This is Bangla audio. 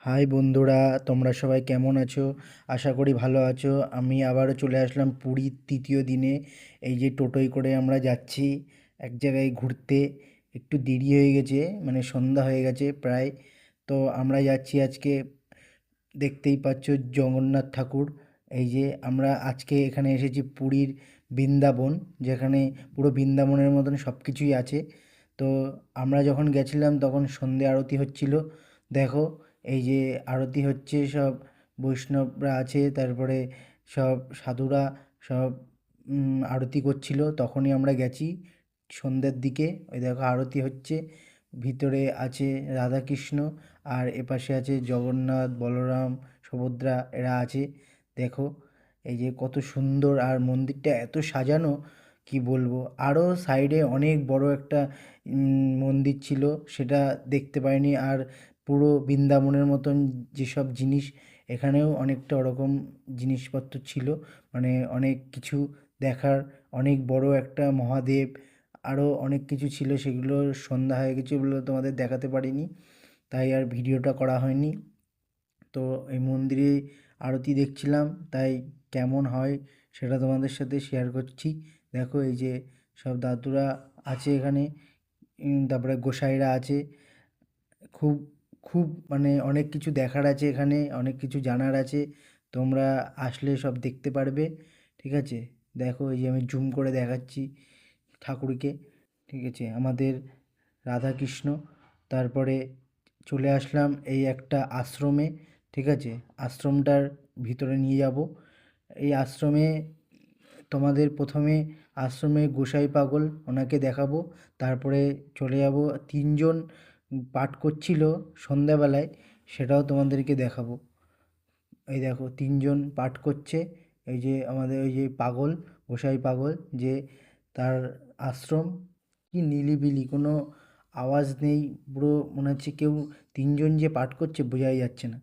হাই বন্ধুরা, তোমরা সবাই কেমন আছো? আশা করি ভালো আছো। আমি আবারও চলে আসলাম পুরীর তৃতীয় দিনে। এই যে টোটোয় করে আমরা যাচ্ছি এক জায়গায় ঘুরতে। একটু দেরি হয়ে গেছে, মানে সন্ধ্যা হয়ে গেছে প্রায়। তো আমরা যাচ্ছি আজকে, দেখতেই পাচ্ছ জগন্নাথ ঠাকুর। এই যে আমরা আজকে এখানে এসেছি পুরীর বৃন্দাবন, যেখানে পুরো বৃন্দাবনের মতন সব কিছুই আছে। তো আমরা যখন গেছিলাম তখন সন্ধে আরতি হচ্ছিল। দেখো, এই যে আরতি হচ্ছে, সব বৈষ্ণবরা আছে, তারপরে সব সাধুরা সব আরতি করছিল। তখনই আমরা গেছি সন্ধ্যের দিকে। ওই দেখো আরতি হচ্ছে, ভিতরে আছে রাধাকৃষ্ণ, আর এপাশে আছে জগন্নাথ, বলরাম, সুভদ্রা, এরা আছে। দেখো, এই যে কত সুন্দর, আর মন্দিরটা এত সাজানো কি বলবো। আরও সাইডে অনেক বড় একটা মন্দির ছিল, সেটা দেখতে পাইনি। আর পুরো বৃন্দাবনের মতন যেসব জিনিস, এখানেও অনেকটা ওরকম জিনিসপত্র ছিল, মানে অনেক কিছু দেখার। অনেক বড় একটা মহাদেব, আরও অনেক কিছু ছিল, সেগুলো সন্ধ্যা হয়ে গেছে বলে তোমাদের দেখাতে পারিনি, তাই আর ভিডিওটা করা হয়নি। তো এই মন্দিরে আরতি দেখছিলাম, তাই কেমন হয় সেটা তোমাদের সাথে শেয়ার করছি। দেখো, এই যে সব দাদুরা আছে এখানে, তারপরে গোসাইরা আছে। খুব খুব মানে অনেক কিছু দেখার আছে এখানে, অনেক কিছু জানার আছে। তোমরা আসলে সব দেখতে পারবে, ঠিক আছে? দেখো, এই যে আমি জুম করে দেখাচ্ছি ঠাকুরকে, ঠিক আছে, আমাদের রাধাকৃষ্ণ। তারপরে চলে আসলাম এই একটা আশ্রমে, ঠিক আছে? আশ্রমটার ভিতরে নিয়ে যাব। এই আশ্রমে তোমাদের প্রথমে আশ্রমে গোসাই পাগল, ওনাকে দেখাবো। তারপরে চলে যাব, তিনজন পাঠ করছিল সন্ধ্যাবেলায়, সেটাও তোমাদেরকে দেখাবো। এই দেখো, তিনজন পাঠ করছে। এই যে আমাদের ওই যে পাগল, গোসাই পাগল, যে তার আশ্রম কি নিলিবিলি, কোনো আওয়াজ নেই, পুরো মনে হচ্ছে কেউ, তিনজন যে পাঠ করছে বোঝাই যাচ্ছে না।